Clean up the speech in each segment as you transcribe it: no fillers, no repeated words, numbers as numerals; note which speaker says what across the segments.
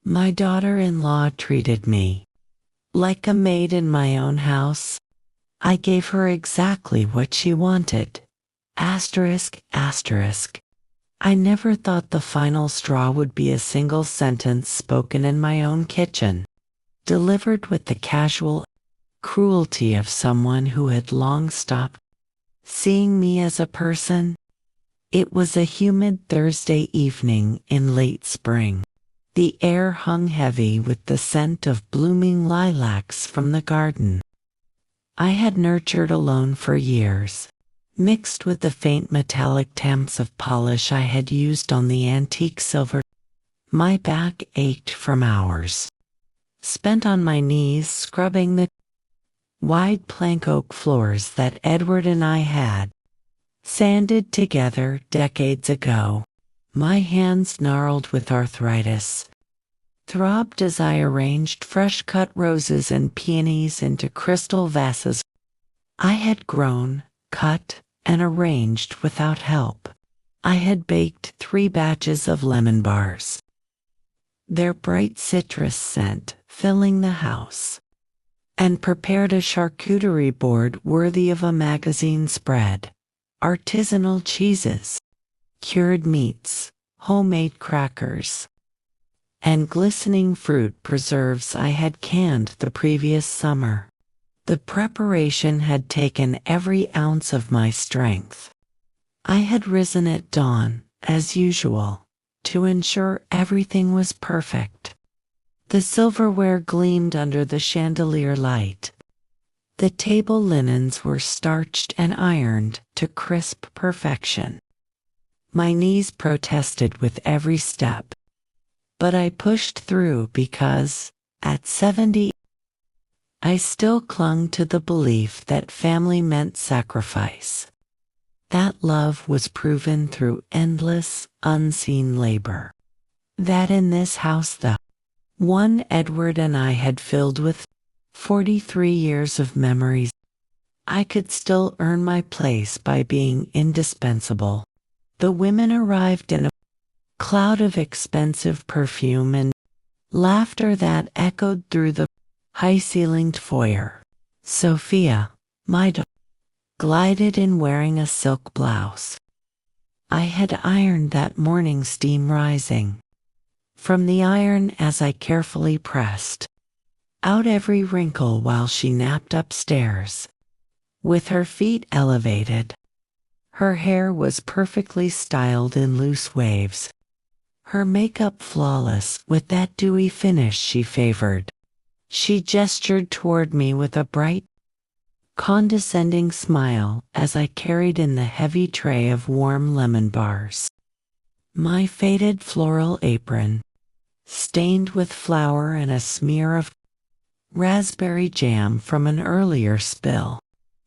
Speaker 1: My daughter-in-law treated me like a maid in my own house. I gave her exactly what she wanted. Asterisk, asterisk. I never thought the final straw would be a single sentence spoken in my own kitchen, delivered with the casual cruelty of someone who had long stopped seeing me as a person. It was a humid Thursday evening in late spring. The air hung heavy with the scent of blooming lilacs from the garden I had nurtured alone for years, mixed with the faint metallic tamps of polish I had used on the antique silver. My back ached from hours spent on my knees scrubbing the wide plank oak floors that Edward and I had sanded together decades ago. My hands, gnarled with arthritis, throbbed as I arranged fresh-cut roses and peonies into crystal vases I had grown, cut, and arranged without help. I had baked 3 batches of lemon bars, their bright citrus scent filling the house, and prepared a charcuterie board worthy of a magazine spread. Artisanal cheeses, cured meats, homemade crackers, and glistening fruit preserves I had canned the previous summer. The preparation had taken every ounce of my strength. I had risen at dawn, as usual, to ensure everything was perfect. The silverware gleamed under the chandelier light. The table linens were starched and ironed to crisp perfection. My knees protested with every step, but I pushed through because, at 70, I still clung to the belief that family meant sacrifice. That love was proven through endless, unseen labor. That in this house the one Edward and I had filled with 43 years of memories, I could still earn my place by being indispensable. The women arrived in a cloud of expensive perfume and laughter that echoed through the high-ceilinged foyer. Sophia, my daughter, glided in wearing a silk blouse I had ironed that morning, steam rising from the iron as I carefully pressed out every wrinkle while she napped upstairs, with her feet elevated. Her hair was perfectly styled in loose waves, her makeup flawless with that dewy finish she favored. She gestured toward me with a bright, condescending smile as I carried in the heavy tray of warm lemon bars. My faded floral apron, stained with flour and a smear of raspberry jam from an earlier spill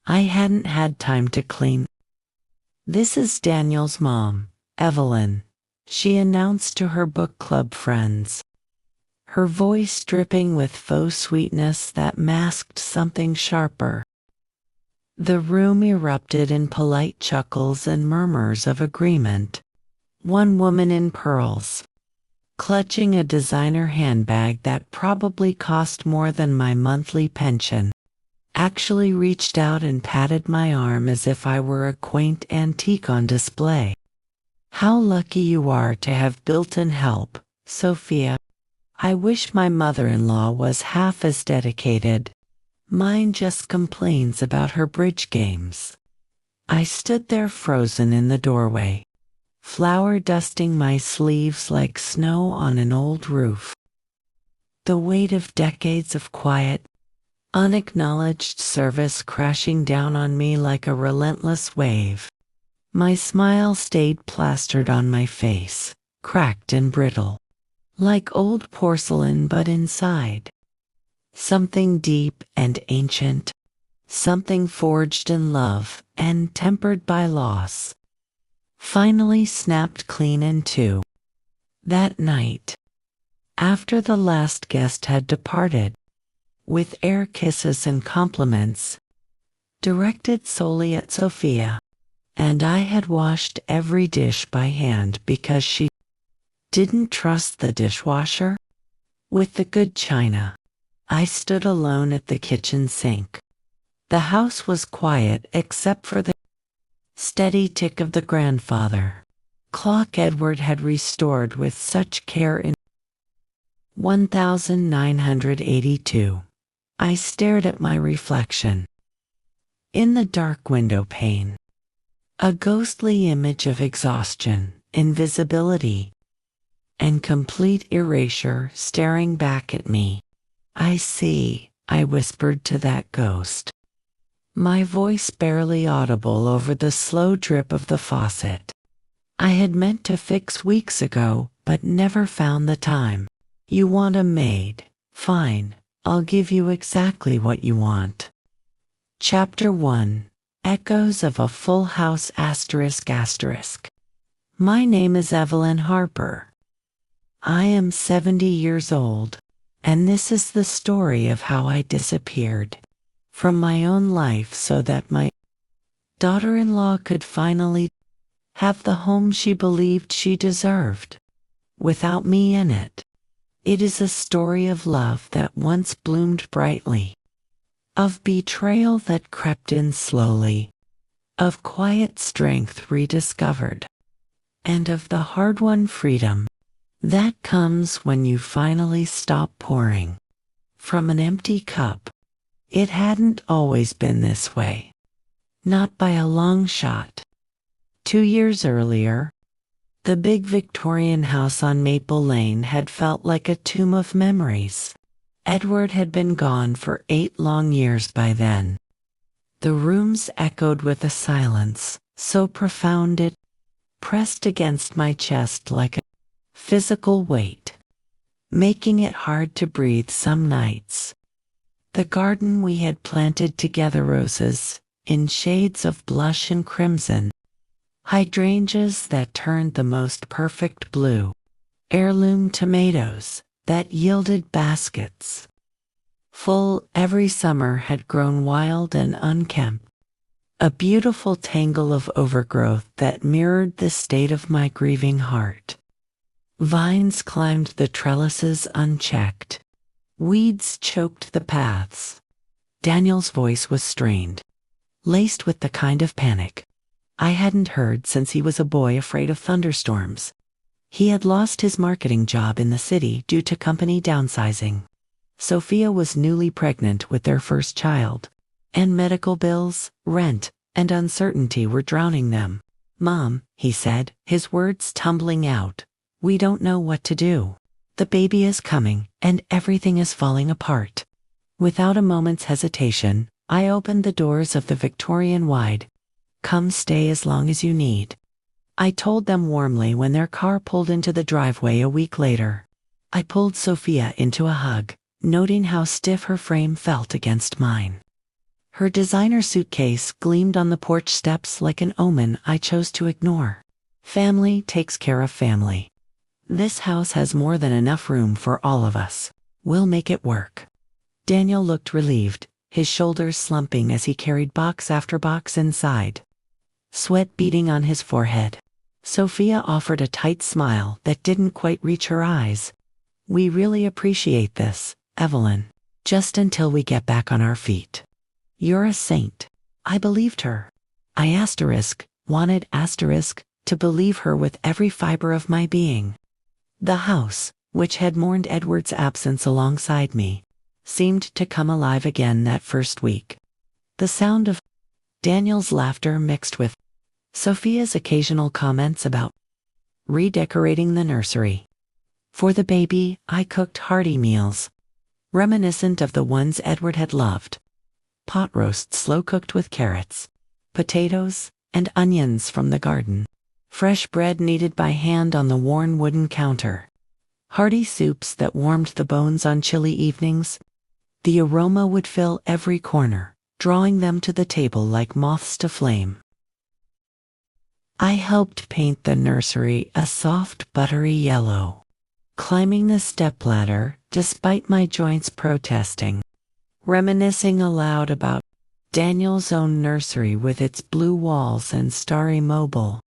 Speaker 1: I hadn't had time to clean. "This is Daniel's mom, Evelyn," she announced to her book club friends, her voice dripping with faux sweetness that masked something sharper. The room erupted in polite chuckles and murmurs of agreement. One woman in pearls, clutching a designer handbag that probably cost more than my monthly pension, actually reached out and patted my arm as if I were a quaint antique on display. "How lucky you are to have built-in help, Sophia. I wish my mother-in-law was half as dedicated. Mine just complains about her bridge games." I stood there frozen in the doorway, flour dusting my sleeves like snow on an old roof. The weight of decades of quiet, unacknowledged service crashing down on me like a relentless wave. My smile stayed plastered on my face, cracked and brittle, like old porcelain, but inside something deep and ancient, something forged in love and tempered by loss, finally snapped clean in two. That night, after the last guest had departed, with air kisses and compliments directed solely at Sophia, and I had washed every dish by hand because she didn't trust the dishwasher, with the good china. I stood alone at the kitchen sink. The house was quiet except for the steady tick of the grandfather clock Edward had restored with such care in 1982. I stared at my reflection in the dark window pane, a ghostly image of exhaustion, invisibility, and complete erasure staring back at me. I see, I whispered to that ghost, my voice barely audible over the slow drip of the faucet. I had meant to fix weeks ago, but never found the time. You want a maid? Fine, I'll give you exactly what you want. Chapter 1. Echoes of a Full House ****. My name is Evelyn Harper. I am 70 years old, and this is the story of how I disappeared from my own life so that my daughter-in-law could finally have the home she believed she deserved, without me in it. It is a story of love that once bloomed brightly, of betrayal that crept in slowly, of quiet strength rediscovered, and of the hard-won freedom that comes when you finally stop pouring from an empty cup. It hadn't always been this way. Not by a long shot. 2 years earlier, the big Victorian house on Maple Lane had felt like a tomb of memories. Edward had been gone for 8 long years by then. The rooms echoed with a silence so profound it pressed against my chest like a physical weight, making it hard to breathe some nights. The garden we had planted together, roses in shades of blush and crimson, hydrangeas that turned the most perfect blue, heirloom tomatoes that yielded baskets full every summer, had grown wild and unkempt, a beautiful tangle of overgrowth that mirrored the state of my grieving heart. Vines climbed the trellises unchecked. Weeds choked the paths. Daniel's voice was strained, laced with the kind of panic I hadn't heard since he was a boy afraid of thunderstorms. He had lost his marketing job in the city due to company downsizing. Sophia was newly pregnant with their first child, and medical bills, rent, and uncertainty were drowning them. Mom, he said, his words tumbling out, we don't know what to do. The baby is coming, and everything is falling apart. Without a moment's hesitation, I opened the doors of the Victorian wide. Come stay as long as you need, I told them warmly when their car pulled into the driveway a week later. I pulled Sophia into a hug, noting how stiff her frame felt against mine. Her designer suitcase gleamed on the porch steps like an omen I chose to ignore. Family takes care of family. This house has more than enough room for all of us. We'll make it work. Daniel looked relieved, his shoulders slumping as he carried box after box inside, sweat beading on his forehead. Sophia offered a tight smile that didn't quite reach her eyes. We really appreciate this, Evelyn. Just until we get back on our feet. You're a saint. I believed her. I wanted to believe her with every fiber of my being. The house, which had mourned Edward's absence alongside me, seemed to come alive again that first week. The sound of Daniel's laughter mixed with Sophia's occasional comments about redecorating the nursery. For the baby, I cooked hearty meals, reminiscent of the ones Edward had loved. Pot roast slow-cooked with carrots, potatoes, and onions from the garden. Fresh bread kneaded by hand on the worn wooden counter. Hearty soups that warmed the bones on chilly evenings. The aroma would fill every corner, drawing them to the table like moths to flame. I helped paint the nursery a soft, buttery yellow, climbing the stepladder despite my joints protesting, reminiscing aloud about Daniel's own nursery with its blue walls and starry mobile.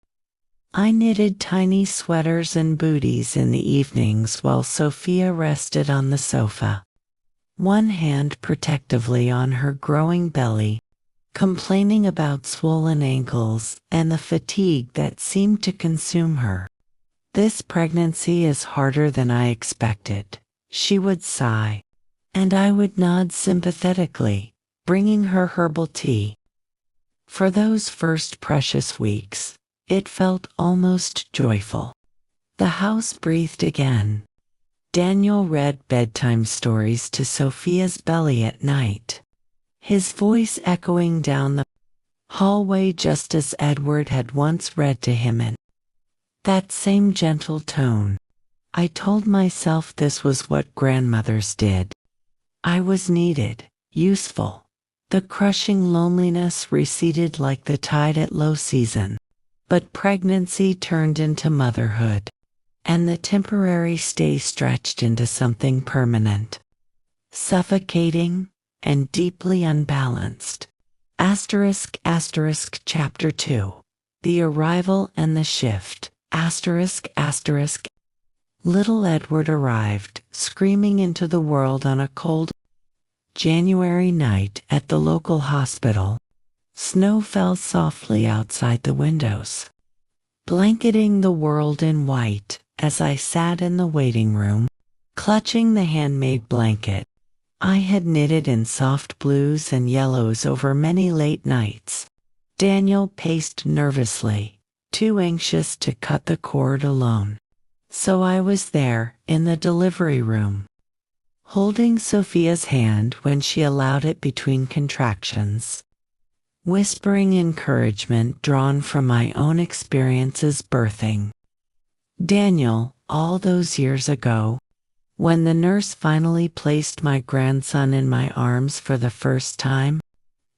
Speaker 1: I knitted tiny sweaters and booties in the evenings while Sophia rested on the sofa, one hand protectively on her growing belly, complaining about swollen ankles and the fatigue that seemed to consume her. "This pregnancy is harder than I expected," she would sigh, and I would nod sympathetically, bringing her herbal tea. For those first precious weeks, it felt almost joyful. The house breathed again. Daniel read bedtime stories to Sophia's belly at night, his voice echoing down the hallway just as Edward had once read to him in that same gentle tone. I told myself this was what grandmothers did. I was needed, useful. The crushing loneliness receded like the tide at low season. But pregnancy turned into motherhood, and the temporary stay stretched into something permanent, suffocating and deeply unbalanced. Chapter 2. The Arrival and the Shift. Little Edward arrived, screaming into the world on a cold January night at the local hospital. Snow fell softly outside the windows, blanketing the world in white as I sat in the waiting room, clutching the handmade blanket I had knitted in soft blues and yellows over many late nights. Daniel paced nervously, too anxious to cut the cord alone. So I was there, in the delivery room, holding Sophia's hand when she allowed it between contractions, whispering encouragement drawn from my own experiences birthing. Daniel, all those years ago, when the nurse finally placed my grandson in my arms for the first time,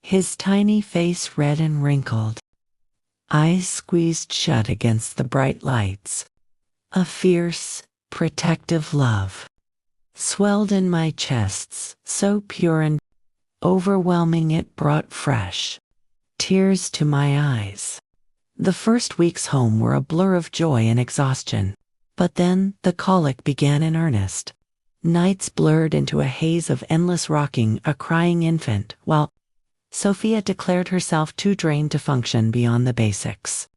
Speaker 1: his tiny face red and wrinkled, eyes squeezed shut against the bright lights. A fierce, protective love swelled in my chests, so pure and overwhelming it brought fresh tears to my eyes. The first weeks home were a blur of joy and exhaustion, but then the colic began in earnest. Nights blurred into a haze of endless rocking a crying infant, while Sophia declared herself too drained to function beyond the basics.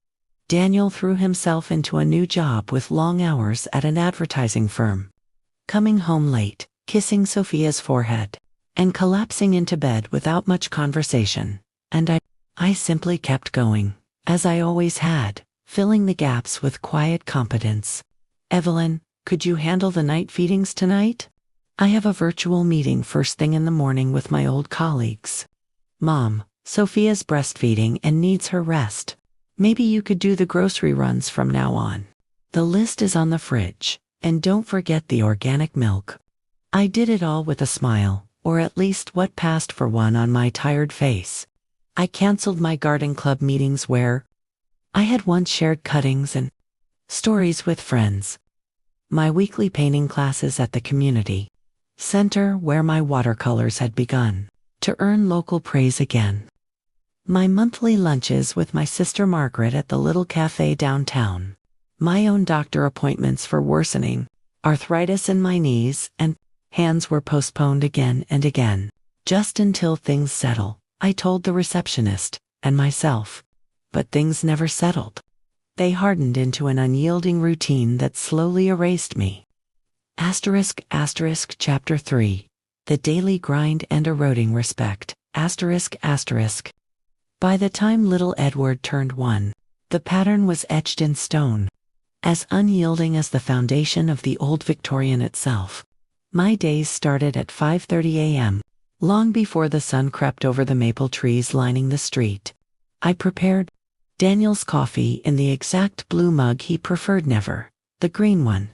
Speaker 1: Daniel threw himself into a new job with long hours at an advertising firm, coming home late, kissing Sophia's forehead, and collapsing into bed without much conversation. And I simply kept going, as I always had, filling the gaps with quiet competence. "Evelyn, could you handle the night feedings tonight? I have a virtual meeting first thing in the morning with my old colleagues." "Mom, Sophia's breastfeeding and needs her rest. Maybe you could do the grocery runs from now on. The list is on the fridge, and don't forget the organic milk." I did it all with a smile, or at least what passed for one on my tired face. I canceled my garden club meetings where I had once shared cuttings and stories with friends, my weekly painting classes at the community center where my watercolors had begun to earn local praise again, my monthly lunches with my sister Margaret at the little cafe downtown, my own doctor appointments for worsening arthritis in my knees and hands were postponed again and again, just until things settle, I told the receptionist and myself. But things never settled. They hardened into an unyielding routine that slowly erased me. Chapter 3. The Daily Grind and Eroding Respect. By the time little Edward turned 1, the pattern was etched in stone, as unyielding as the foundation of the old Victorian itself. My days started at 5:30 a.m., long before the sun crept over the maple trees lining the street. I prepared Daniel's coffee in the exact blue mug he preferred, never the green one.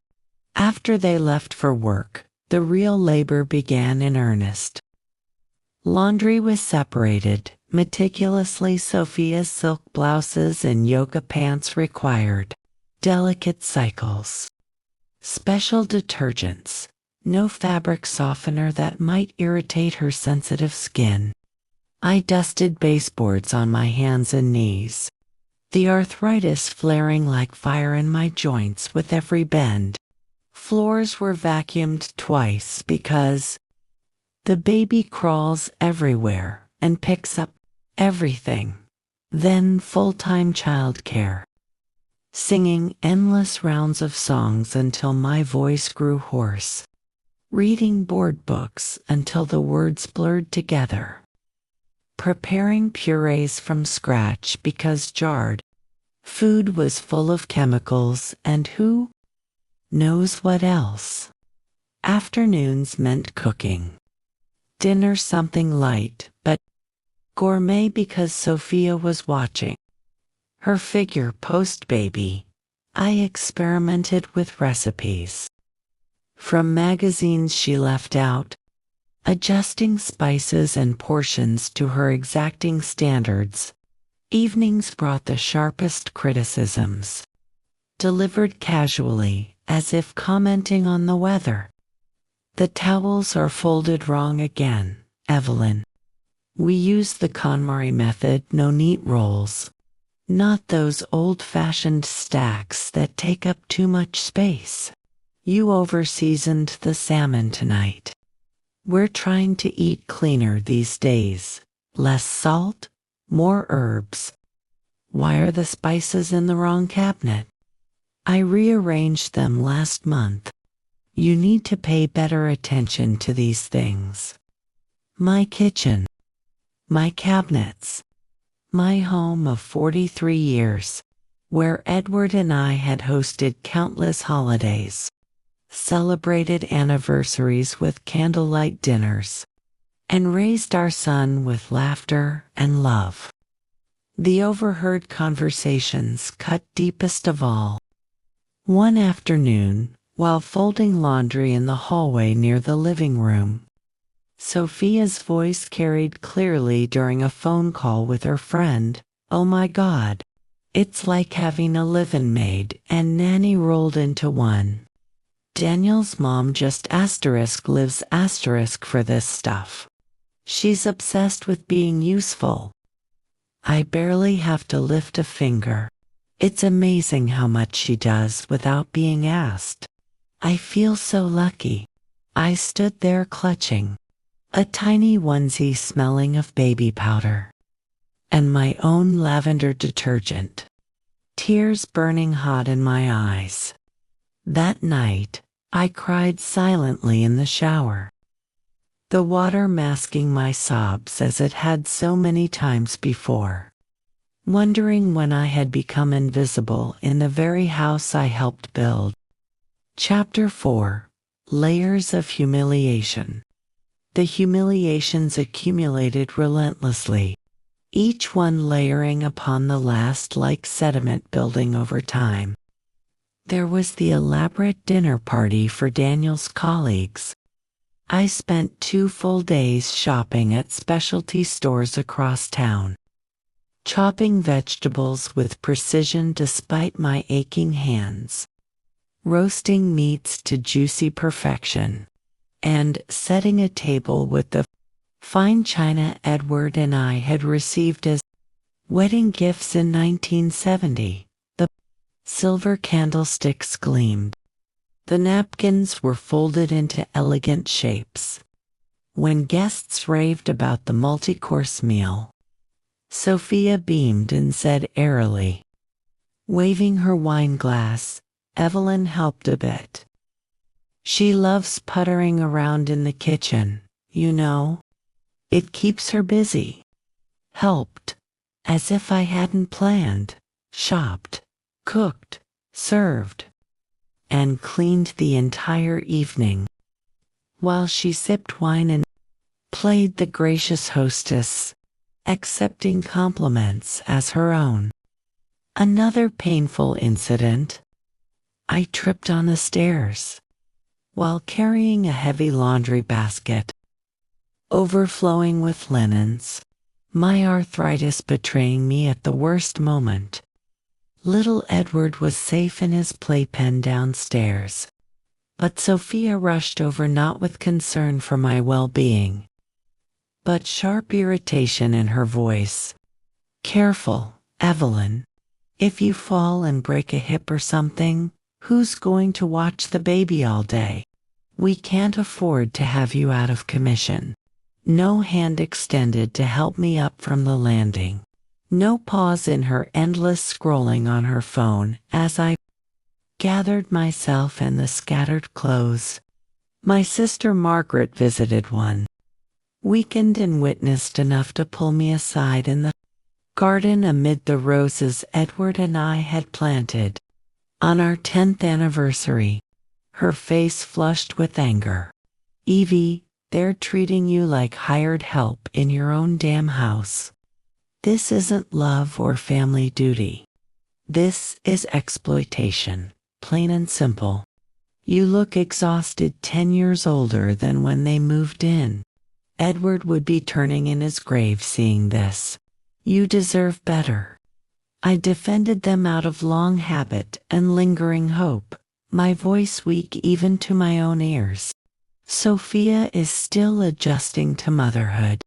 Speaker 1: After they left for work, the real labor began in earnest. Laundry was separated meticulously. Sophia's silk blouses and yoga pants required delicate cycles. Special detergents, no fabric softener that might irritate her sensitive skin. I dusted baseboards on my hands and knees, the arthritis flaring like fire in my joints with every bend. Floors were vacuumed twice because the baby crawls everywhere and picks up everything. Then full-time childcare. Singing endless rounds of songs until my voice grew hoarse. Reading board books until the words blurred together. Preparing purees from scratch because jarred food was full of chemicals and who knows what else. Afternoons meant cooking. Dinner something light but gourmet because Sophia was watching. Her figure post-baby, I experimented with recipes. From magazines she left out, adjusting spices and portions to her exacting standards. Evenings brought the sharpest criticisms, delivered casually, as if commenting on the weather. The towels are folded wrong again, Evelyn. We use the KonMari method, no neat rolls. Not those old-fashioned stacks that take up too much space. You over-seasoned the salmon tonight. We're trying to eat cleaner these days. Less salt, more herbs. Why are the spices in the wrong cabinet? I rearranged them last month. You need to pay better attention to these things. My kitchen. My cabinets. My home of 43 years, where Edward and I had hosted countless holidays, celebrated anniversaries with candlelight dinners, and raised our son with laughter and love. The overheard conversations cut deepest of all. One afternoon, while folding laundry in the hallway near the living room, Sophia's voice carried clearly during a phone call with her friend. Oh my God. It's like having a live-in maid and nanny rolled into one. Daniel's mom just lives for this stuff. She's obsessed with being useful. I barely have to lift a finger. It's amazing how much she does without being asked. I feel so lucky. I stood there clutching a tiny onesie smelling of baby powder, and my own lavender detergent. Tears burning hot in my eyes. That night, I cried silently in the shower, the water masking my sobs as it had so many times before, wondering when I had become invisible in the very house I helped build. Chapter 4: Layers of Humiliation. The humiliations accumulated relentlessly, each one layering upon the last like sediment building over time. There was the elaborate dinner party for Daniel's colleagues. I spent 2 full days shopping at specialty stores across town, chopping vegetables with precision despite my aching hands, roasting meats to juicy perfection, and setting a table with the fine china Edward and I had received as wedding gifts in 1970. The silver candlesticks gleamed. The napkins were folded into elegant shapes. When guests raved about the multi-course meal, Sophia beamed and said airily, waving her wine glass, Evelyn helped a bit. She loves puttering around in the kitchen, you know. It keeps her busy. Helped, as if I hadn't planned, shopped, cooked, served, and cleaned the entire evening, while she sipped wine and played the gracious hostess, accepting compliments as her own. Another painful incident. I tripped on the stairs while carrying a heavy laundry basket, overflowing with linens, my arthritis betraying me at the worst moment. Little Edward was safe in his playpen downstairs, but Sophia rushed over not with concern for my well-being, but sharp irritation in her voice. Careful, Evelyn. If you fall and break a hip or something, who's going to watch the baby all day? We can't afford to have you out of commission. No hand extended to help me up from the landing. No pause in her endless scrolling on her phone as I gathered myself and the scattered clothes. My sister Margaret visited one weekend and witnessed enough to pull me aside in the garden amid the roses Edward and I had planted on our 10th anniversary. Her face flushed with anger. Evie, they're treating you like hired help in your own damn house. This isn't love or family duty. This is exploitation, plain and simple. You look exhausted 10 years older than when they moved in. Edward would be turning in his grave seeing this. You deserve better. I defended them out of long habit and lingering hope, my voice weak even to my own ears. Sophia is still adjusting to motherhood.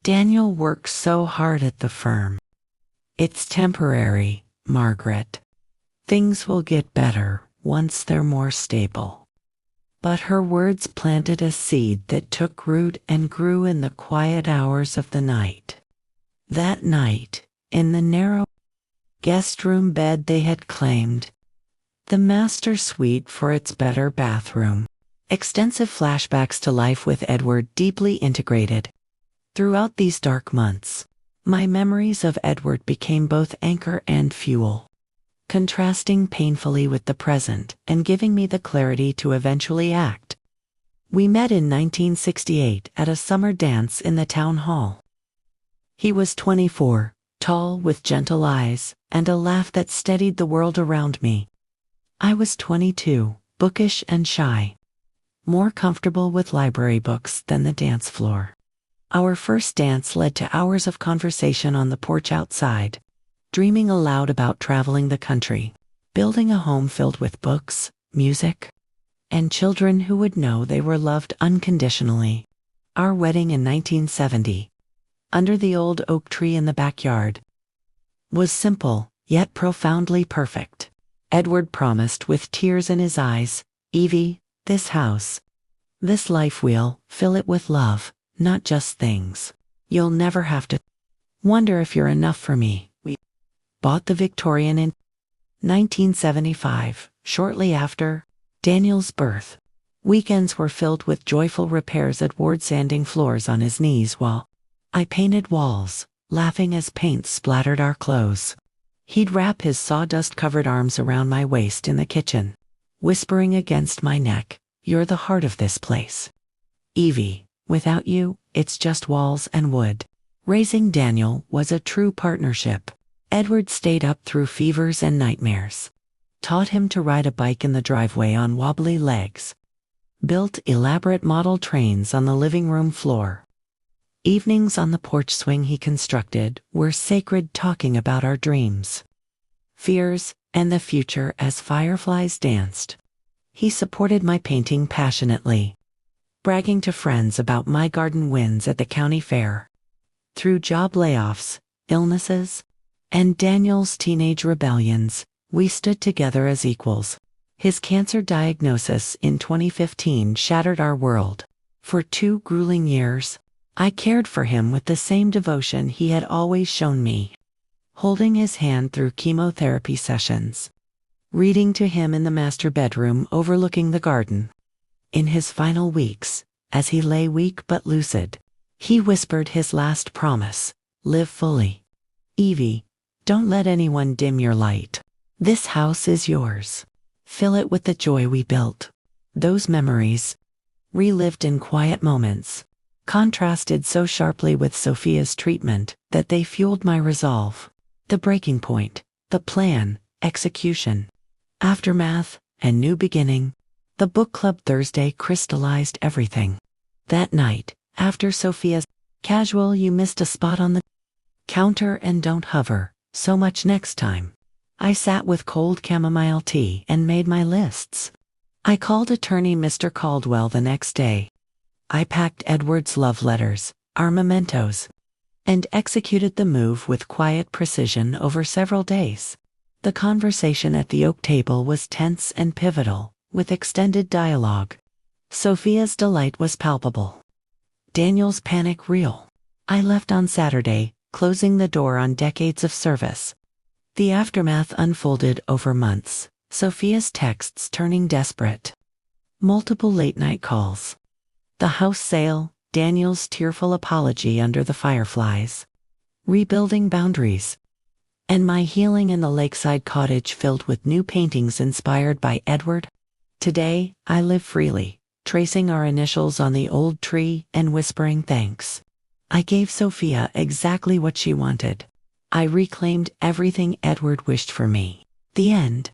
Speaker 1: Daniel works so hard at the firm. It's temporary, Margaret. Things will get better once they're more stable. But her words planted a seed that took root and grew in the quiet hours of the night. That night, in the narrow guest room bed they had claimed, the master suite for its better bathroom, extensive flashbacks to life with Edward deeply integrated. Throughout these dark months, my memories of Edward became both anchor and fuel, contrasting painfully with the present and giving me the clarity to eventually act. We met in 1968 at a summer dance in the town hall. He was 24, tall with gentle eyes and a laugh that steadied the world around me. I was 22, bookish and shy, more comfortable with library books than the dance floor. Our first dance led to hours of conversation on the porch outside, dreaming aloud about traveling the country, building a home filled with books, music, and children who would know they were loved unconditionally. Our wedding in 1970, under the old oak tree in the backyard, was simple, yet profoundly perfect. Edward promised with tears in his eyes, Evie, this house, this life we'll fill it with love, not just things. You'll never have to wonder if you're enough for me. We bought the Victorian in 1975, shortly after Daniel's birth. Weekends were filled with joyful repairs. Edward sanding floors on his knees while I painted walls, laughing as paint splattered our clothes. He'd wrap his sawdust-covered arms around my waist in the kitchen, whispering against my neck, "You're the heart of this place. Evie, without you, it's just walls and wood." Raising Daniel was a true partnership. Edward stayed up through fevers and nightmares, taught him to ride a bike in the driveway on wobbly legs, built elaborate model trains on the living room floor. Evenings on the porch swing he constructed were sacred, talking about our dreams, fears, and the future as fireflies danced. He supported my painting passionately, bragging to friends about my garden wins at the county fair. Through job layoffs, illnesses, and Daniel's teenage rebellions, we stood together as equals. His cancer diagnosis in 2015 shattered our world. For 2 grueling years, I cared for him with the same devotion he had always shown me, holding his hand through chemotherapy sessions, reading to him in the master bedroom overlooking the garden. In his final weeks, as he lay weak but lucid, he whispered his last promise: live fully. Evie, don't let anyone dim your light. This house is yours. Fill it with the joy we built. Those memories, relived in quiet moments, contrasted so sharply with Sophia's treatment that they fueled my resolve. The breaking point, the plan, execution, aftermath, and new beginning. The book club Thursday crystallized everything. That night, after Sophia's casual "you missed a spot on the counter and don't hover so much next time," I sat with cold chamomile tea and made my lists. I called attorney Mr. Caldwell the next day. I packed Edward's love letters, our mementos, and executed the move with quiet precision over several days. The conversation at the oak table was tense and pivotal, with extended dialogue. Sophia's delight was palpable. Daniel's panic real. I left on Saturday, closing the door on decades of service. The aftermath unfolded over months, Sophia's texts turning desperate. Multiple late-night calls. The house sale, Daniel's tearful apology under the fireflies. Rebuilding boundaries. And my healing in the lakeside cottage filled with new paintings inspired by Edward. Today, I live freely, tracing our initials on the old tree and whispering thanks. I gave Sophia exactly what she wanted. I reclaimed everything Edward wished for me. The end.